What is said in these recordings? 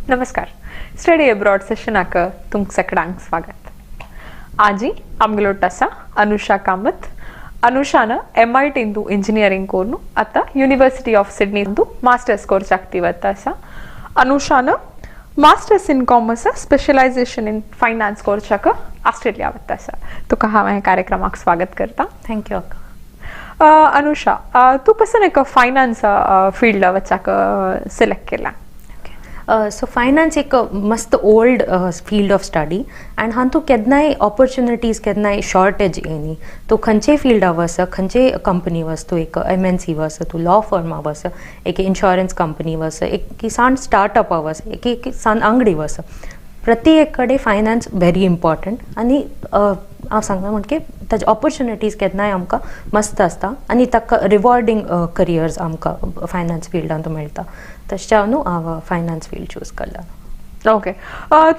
नमस्कार. Study abroad सेशनाक तुमक सगळ्यांक स्वागत. आजी आमगलोट आसा अनुषा कामत. अनुषान MIT इंदू इंजिनियरिंग कोर्नु आता यूनिवर्सिटी ऑफ सिडनी इंदू मास्टर्स कोर्स आक्टिवत आसा. अनुषान masters in commerce specialisation in finance कोर्साक ऑस्ट्रेलिया वता आसा. तुका हांव ह्या कार्यक्रमाक स्वागत करता. थँक्यू. अनुषा, तू कसं एक फायनान्स फील्ड वचाक सिलेक्ट केला? सो फायनान्स एक मस्त old field of study end हां तूं केन्नाय ऑपॉर्च्युनिटीज केन्नाय शॉर्टेज येनी तूं खंयचेय फील्डा वस, खंयचेय कंपनी वस, तूं एक MNC वस, तूं लॉ फर्मा वस, एक इन्शुरन्स कंपनी वस, एक किसान स्टार्टअपा वस, एक किसान अंगडी वस, प्रत्येक कडेन फायनान्स व्हेरी इम्पॉर्टंट. आनी हांव सांगना म्हणके ताजे ऑपॉर्च्युनिटीज केन्नाय आमकां मस्त आसता आनी ताका रिवॉर्डींग करियर्स आमकां फायनान्स फील्डांत मेळटा. तशें न्हू हांव फायनान्स फील्ड चूज केला. ओके.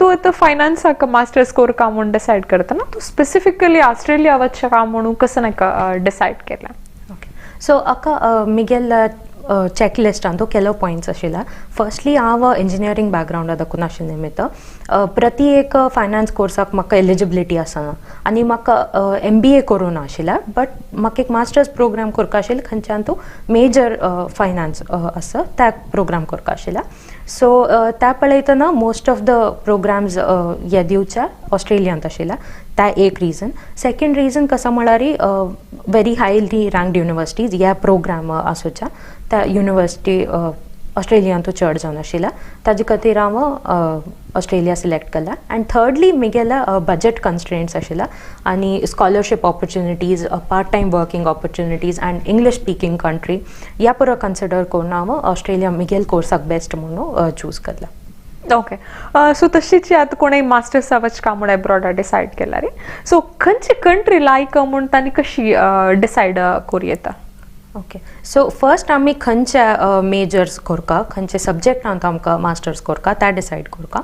तू आता फायनान्साक मास्टर्स कोर का म्हणून डिसाइड करतना तू स्पेसिफिकली ऑस्ट्रेलिया वचचें का म्हणून कसं नाही डिसाइड केला? ओके. सो हाका मिगेल चॅकलिस्टान तो केलो पॉयंट्स आशिल्ला. फर्स्टली हांव इंजिनियरींग बॅकग्रावंडा दाखोवन आशिल्ले निमित्त प्रति एक फायनान्स कोर्साक म्हाका एलिजिबिलिटी आसना आनी म्हाका MBA करूं आशिल्लें. बट म्हाका एक मास्टर्स प्रोग्राम करपा आशिल्लें खंयच्यान तूं मेजर फायनान्स आसा त्या प्रोग्राम करपा आशिल्लें. सो त्या पळयतना मोस्ट ऑफ द प्रोग्राम्स हे दिवचे ऑस्ट्रेलियांत आशिल्ल्या. त्या एक रिजन. सेकेंड रिजन कसं म्हळ्यार व्हेरी हायली रँक्ड युनिवर्सिटीज ह्या प्रोग्राम आसूच्या त्या युनिवर्सिटी ऑस्ट्रेलियांतू चड जावन आशिल्ल्या. ताजे खातीर हांव ऑस्ट्रेलिया सिलेक्ट केला. एंड थर्डली म्हगेल्या बजेट कन्स्ट्रेंट्स आशिल्ल्या आनी scholarship opportunities, part time working opportunities end English speaking country ह्या पुरो कन्सिडर करून हांव ऑस्ट्रेलिया म्हगेल कोर्साक बेस्ट म्हणून चूज केला. ओके. सो तशीच आतां कोणें मास्टर्स वच का म्हणून एब्रॉड डिसाइड केला रे. सो खंयची कंट्री लायक म्हणून तांणी कशी डिसाइड करूं येता? ओके. सो फर्स्ट आमी खंयचे मेजर्स करता, खंयचे सब्जेक्टांत आमकां मास्टर्स करता त्या डिसायड करता.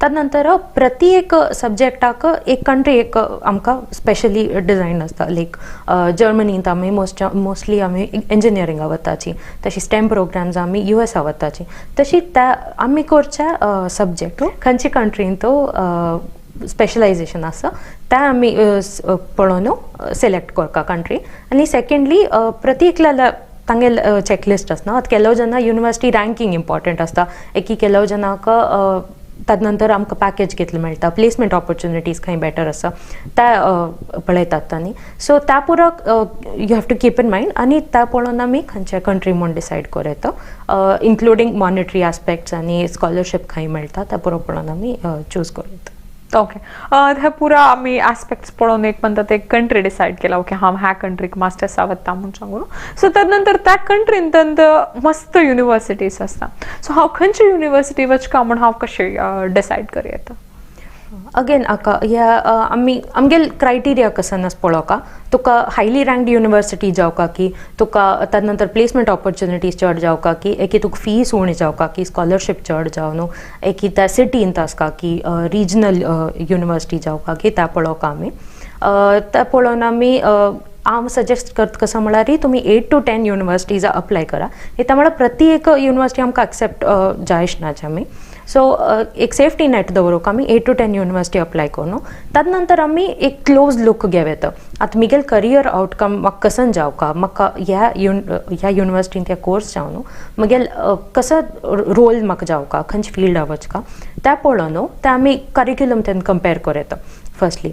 ताजे नंतर प्रति एक सब्जेक्टाक एक कंट्री एक आमकां स्पेशली डिजायन आसता. लायक जर्मनींत आमी मोस्टली आमी इंजिनियरिंगा वताची, तशी स्टेम प्रोग्राम्स आमी USA वताची. तशी त्या आमी करचे सब्जेक्ट खंयची कंट्रीन तो स्पेशलायझेशन आसा त्या आमी पळोवन सिलेक्ट करता कंट्री. आनी सेकेंडली प्रत्येकल्या तांगेल चॅकलिस्ट आसना. आतां केलो जेन्ना युनिवर्सिटी रँकींग इम्पॉर्टंट आसता, एक केलो जेन्नाक ताजे नंतर आमकां पॅकेज कितलें मेळटा, प्लेसमेंट ऑपॉर्च्युनिटीज खंय बेटर आसा त्या पळयतात तांणी. सो त्या पुराक you have to keep in mind आनी त्या पळोवन आमी खंयच्या कंट्री म्हणून डिसायड करूं येता. इन्क्लुडींग मॉनिटरी आस्पेक्ट्स आनी स्कॉलरशीप खंय मेळटा त्या पुरो पळोवन आमी चूज करूं येता. ओके. ह्या पुरा आमी एस्पेक्ट्स पळोवन एक म्हणतात एक कंट्री डिसाइड केला. ओके, हांव ह्या कंट्रीक मास्टर्स वता म्हणून सांगून. सो ताजे नंतर त्या कंट्रीन मस्त युनिवर्सिटीज आसता. सो हांव खंयची युनिवर्सिटी वचका म्हणून हांव कशें डिसाइड करूं येता? अगेन हाका ह्या आमगेल क्रायटेरिया कसन पळोवका. तुका हायली रँक्ड युनिवर्सिटी जावका की तुका ताजे नंतर प्लेसमेंट ऑपॉर्च्युनिटीज चड जावका की एकी तुका फीस उणी जावका की स्कॉलरशीप चड जावन एकी त्या सिटींत आसका की रिजनल युनिवर्सिटी जावका की त्या पळोवका आमी. त्या पळोवन आमी हांव सजेस्ट करता कसं म्हळ्यार तुमी 8 to 10 युनिवर्सिटीज अप्लाय करा. येता म्हळ्यार प्रति एक युनिवर्सिटी आमकां एक्सेप्ट जायच नाचे आमी. सो एक सेफ्टी नेट दवरूंक आमी 8 to 10 युनिवर्सिटी अप्लाय करूं. ताजे नंतर आमी एक क्लोज लूक घेवं येता. आतां म्हगेल करियर आउटकम म्हाका कसन जावका, म्हाका ह्या युनिवर्सिटीन ते कोर्स जावन म्हगेल कसो रोल म्हाका जावका, खंयच्या फिल्डा वचका त्या पळोवन ते आमी करिक्युलम तेन्ना कंपेर करूं येता. फर्स्टली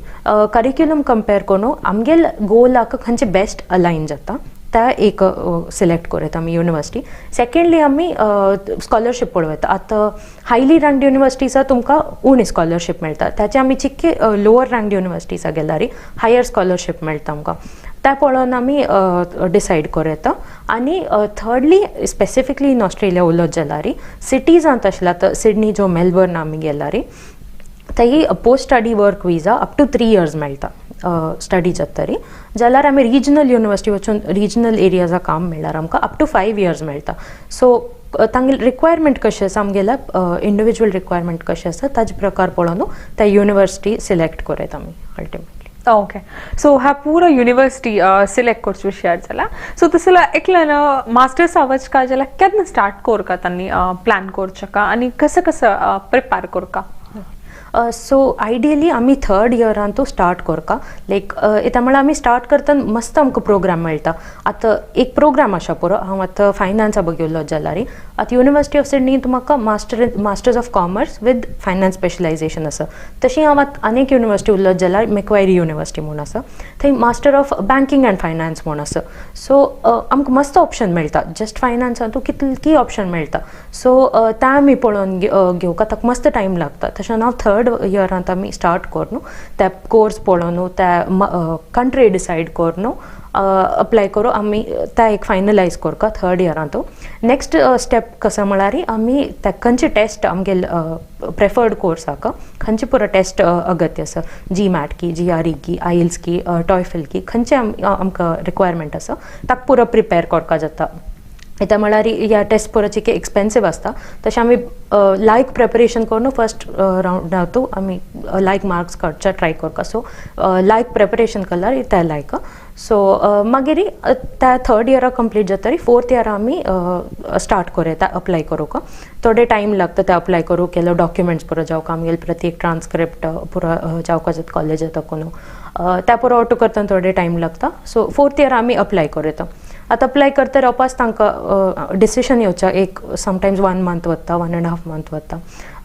करिक्युलम कंपेर करून आमगेल गोलाक खंयचे बेस्ट अलायन जाता त्या एक सिलेक्ट करूं येता आमी युनिवर्सिटी. सेकेंडली आमी स्कॉलरशीप पळोवं येता. आतां हायली रँक्ड युनिवर्सिटीजा तुमकां उणी स्कॉलरशीप मेळटा, त्याचे आमी चिक्के लोवर रँक्ड युनिवर्सिटीजा गेल्यार हायर स्कॉलरशीप मेळटा आमकां. त्या पळोवन आमी डिसायड करूं येता. आनी थर्डली स्पेसिफिकली इन ऑस्ट्रेलिया उलयत जाल्यार सिटीजांत आशिल्ल्या आतां सिडनी जो मेलबर्न आमी गेल्यार थंय post study work visa up to 3 years मेळटा स्टडी जातरी. जाल्यार आमी रिजनल युनिवर्सिटी वचून रिजनल एरियाजा काम मेळ्ळ्यार आमकां अप टू 5 years मेळटा. सो तांगेले रिक्वायरमेंट कशें आसा आमगेल्या इंडिविज्युअल रिक्वायरमेंट कशें आसा ताजे प्रकार पळोवन त्या युनिवर्सिटी सिलेक्ट करूं येता आमी अल्टिमेटली. ओके सो हा पूरा युनिवर्सिटी सिलेक्ट कोर्स विषयार जाला सो तसला एकलं ना मास्टर्स आवच का ज्याला केदन स्टार्ट कोर का त्यांनी प्लॅन कोरचका आणि कसं कसं प्रिपेअर कोर का सो आयडियली आमी थर्ड इयरान तो स्टार्ट करका लायक त्यामुळे आमी स्टार्ट करतना मस्त आमकां प्रोग्राम मेळटा आतां एक प्रोग्राम आसा पुरो हांव आतां फायनान्सा बघिल्लो जाल्यार आतां युनिवर्सिटी ऑफ सिडनी तुमकां masters of commerce with finance specialisation आसा तशी हांव आतां आनीक युनिवर्सिटी उरलो जाल्यार मॅक्वायरी युनिवर्सिटी म्हूण आसा थंय master of banking end finance म्हूण आसा सो आमकां मस्त ऑप्शन मेळटा जस्ट फायनान्सान तूं कितली ऑप्शन मेळटा सो त्या आमी पळोवन घेवका ताका मस्त टायम लागता तशें हांव थर्ड इयरांत आमी स्टार्ट कोर न्हू त्या कोर्स पळोवन न्हू त्या कंट्री डिसायड कोर न्हू अप्लाय करूं आमी त्या एक फायनलायज करता थर्ड इयरांत नेक्स्ट स्टेप कसं म्हळ्यार आमी त्या खंयची टेस्ट आमगे प्रेफर्ड कोर्स आहा खंयची पुरो टेस्ट अगत्य आसा GMAT की GRE की IELTS की TOEFL की खंयचे आमकां रिक्वायरमेंट आसा ताका पुरो प्रिपेर करपा जाता येता म्हळ्यार ह्या टेस्ट पुरोची की एक्सपेन्सीव आसता तशें आमी लायक प्रेपरेशन करून फर्स्ट रावंडांतू आमी लायक मार्क्स काडचे ट्राय करता सो लायक प्रेपरेशन केल्यार त्या लायक सो मागीर त्या थर्ड इयरा कंप्लीट जातरी फोर्थ इयरा आमी स्टार्ट करूं येता अप्लाय करूंक थोडे टायम लागता ते अप्लाय करूं केलो डॉक्युमेंट्स पुरो जावका आमगेले प्रत्येक ट्रान्स्क्रिप्ट पुरो जावका जाता कॉलेज ताकून त्या पुरो ऑटो करतना थोडे टायम लागता सो फोर्थ इयर आमी अप्लाय करूं येता आतां अप्लाय करता रावपास तांकां डिसिशन येवच्या एक समटायम्स 1 मंथ वता 1.5 मंथ वता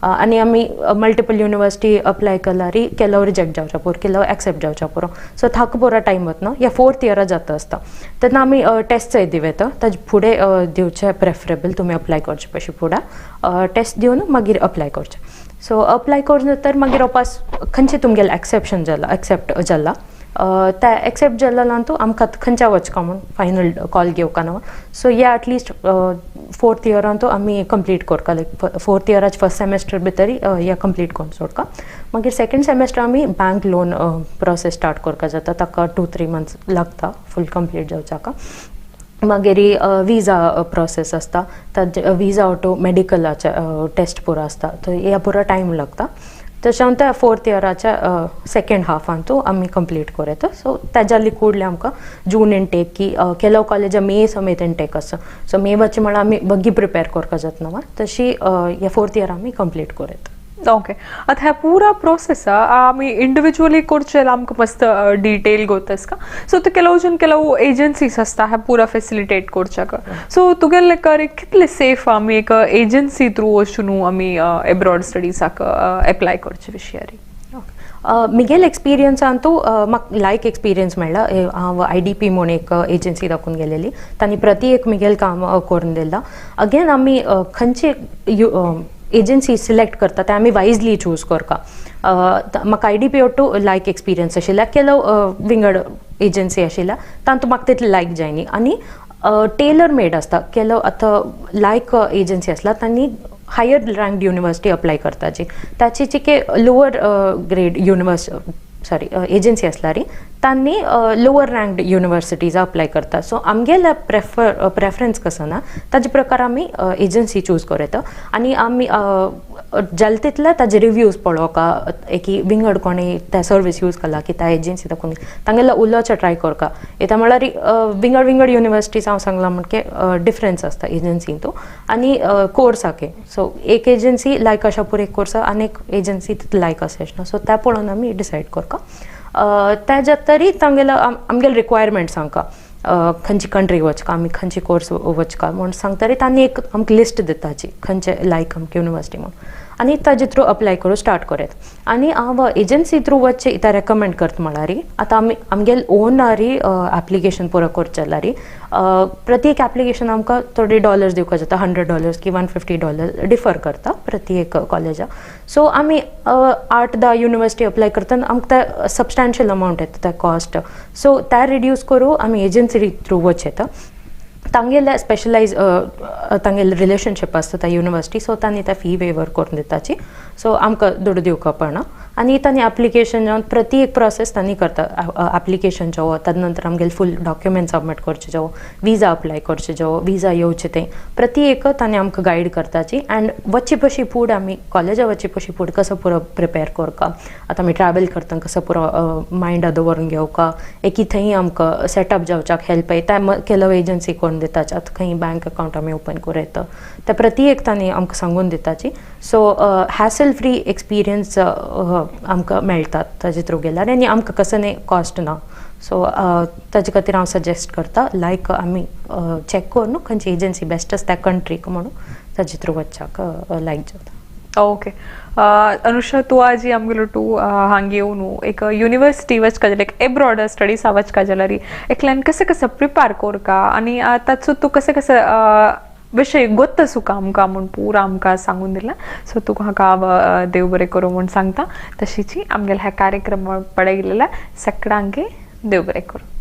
आनी आमी मल्टिपल युनिवर्सिटी अप्लाय केल्यार केलो रिजेक्ट जावच्या पुरो केलो एक्सेप्ट जावच्या पुरो सो थाक पुरो टायम वतना ह्या फोर्थ इयरा जाता आसता तेन्ना आमी टेस्टय दिवं ताजे फुडें दिवचें प्रेफरेबल तुमी अप्लाय करचे पयशे फुडें टेस्ट दिवन मागीर अप्लाय करचें सो अप्लाय करून तर मागीर वापस खंयचे तुमगेलें एक्सेप्ट जाला त्या एक्सेप्ट जाल्यार तूं आमकां खंयच्या वचका म्हूण फायनल कॉल घेवका न्हू सो या एटलिस्ट फोर्थ इयरान तो आमी कंप्लीट करता लायक फोर्थ इयराचे फर्स्ट सेमेस्टर भितर या कंप्लीट करून सोडका मागीर सेकेंड सेमेस्टर आमी बँक लोन प्रोसेस स्टार्ट करपा जाता ताका 2-3 मंथ्स लागता फूल कंप्लीट जावचाका मागीर विजा प्रोसेस आसता ताजे विजा ऑटो मेडिकलाचे टेस्ट पुरो आसता तो ह्या पुरो टायम लागता तशें त्या फोर्थ इयराच्या सेकेंड हाफान तो आमी कंप्लीट करता सो ताज्या फुडलें आमकां जून इनटेक की केलो कॉलेजा मे समेत इनटेक आसा सो मे वचचें म्हळ्यार आमी बगी प्रिपेर करपा जाता न्हू तशी ह्या फोर्थ इयर आमी कंप्लीट करता ओके आता ह्या पूरा प्रोसेस आमी इंडिविजुअली करचे आमकां मस्त डिटेल गोतस का सो ते ಕೆಲವು ಏಜೆನ್ಸೀಸ್ आसता ह्या पूरा फॅसिलिटेट करच्याक सो तुगेले करे कितले सेफ आमी एक एजन्सी थ्रू वचून आमी एब्रॉड स्टडीजाक अप्लाय करचे विशयारी मिगेल एक्सपिरियन्सान तूं म्हाका लायक एक्सपिरियन्स मेळ्ळा हांव IDP म्हूण एक एजन्सी दाखोवन गेलेली तांणी प्रति एक मिगेल काम करून दिला अगेन आमी खंयचे एजन्सी सिलेक्ट करता ते आमी वायजली चूज करता म्हाका IDP ऑटो लायक एक्सपिरियन्स आशिल्ल्या केलो विंगड एजन्सी आशिल्ल्या तातूंत म्हाका तितलें लायक जायनी आनी टेलर मेड आसता केलो आतां लायक एजन्सी आसला तांणी हायर रँक्ड युनिवर्सिटी अप्लाय करताची ताची जी के लोअर ग्रेड एजन्सी आसल्यार तांणी लोअर रँक्ड युनिवर्सिटीज अप्लाय करता सो आमगेले प्रेफरन्स कसो ना ताजे प्रकार आमी एजन्सी चूज करता आनी आमी जाल तितले ताजे रिव्यूज पळोवका एक विंगड कोणी त्या सर्वीस यूज केला की त्या एजन्सी दाखोवन तांगेलो उलोवचें ट्राय करता येता म्हळ्यार विंगड युनिवर्सिटीज हांव सांगलां म्हणके डिफरन्स आसता एजन्सींतू आनी कोर्साके सो एक एजन्सी लायक अशा पुरो एक कोर्सा आनी एक एजन्सी तितले लायक आसना सो त्या पळोवन आमी डिसायड करता त्या तरी तांगेलो आमगेले रिक्वायरमेंट्स आमकां खंयची कंट्री वचका आमी खंयची कोर्स वचका म्हूण सांगतरी तांणी एक आमकां लिस्ट दिताची खंयचे लायक आमकां युनिवर्सिटी म्हणून आनी ताजे थ्रू अप्लाय करूं स्टार्ट करत आनी हांव एजन्सी थ्रू वचचे इता रेकमेंड करता म्हळ्यार आतां आमी आमगेले ओनारी एप्लिकेशन पुरो करचें जाल्यार प्रत्येक एप्लिकेशन आमकां थोडे डॉलर्स दिवपा जाता $100 की $150 डिफर करता प्रत्येक कॉलेजा सो आमी 8-10 युनिवर्सिटी अप्लाय करतना आमकां ते सबस्टॅन्शियल अमावंट येता त्या कॉस्ट सो त्या रिड्यूस करूं आमी एजन्सी थ्रू वचचे येता तांगेले स्पेशलायज तांगेले रिलेशनशीप आसता त्या युनिवर्सिटी सो तांणी त्या फी वेवर करून दिताची सो आमकां दुडू दिवका पडना आनी तांणी एप्लिकेशन जावन प्रती एक प्रोसेस तांणी करता एप्लिकेशन जावो ताजे नंतर आमगेले फूल डॉक्युमेंट सबमीट करचे जावो विजा अप्लाय करचे जावो विजा येवचे तें प्रती एक तांणी आमकां गायड करताची एंड वच्चे पशी फूड आमी कॉलेजा वच्चे पशी फूड कसो पुरो प्रिपेर करता आतां आमी ट्रॅवल करतना कसो पुरो मायंड दवरून घेवका एकी थंय आमकां सेटअप जावच्याक हेल्प त्या केलो एजन्सी कोण दिताची आतां खंय बँक अकावंट आमी ओपन करूं येता त्या प्रती एक तांणी आमकां सांगून दिताची सो हॅसल फ्री एक्सपिरियन्स आमकां मेळटात ताजे थ्रू गेल्यार आनी आमकां कसो कॉस्ट ना सो ताजे खातीर हांव सजेस्ट करता लायक आमी चॅक कर न्हू खंयची एजन्सी बेस्ट आसा त्या कंट्रीक म्हणून ताजे थ्रू वचपाक लायक जाता ओके अनुषा तू आज आमगेलो तू हांगा येवन एक यूनिवर्सिटी वचका जाल्यार एक एब्रॉड स्टडीज वचका जाल्यार एकल्यान कशें कशें प्रिपेर करका आनी ताचो तू कशें कशें विषय गोत्त सुका आमकां म्हूण पुरा आमकां सांगून दिला सो तुका हाका देव बरें करूं म्हूण सांगता तशीच आमगेल्या ह्या कार्यक्रमाक पळयलेल्या सगळ्यांक देव बरें करूं.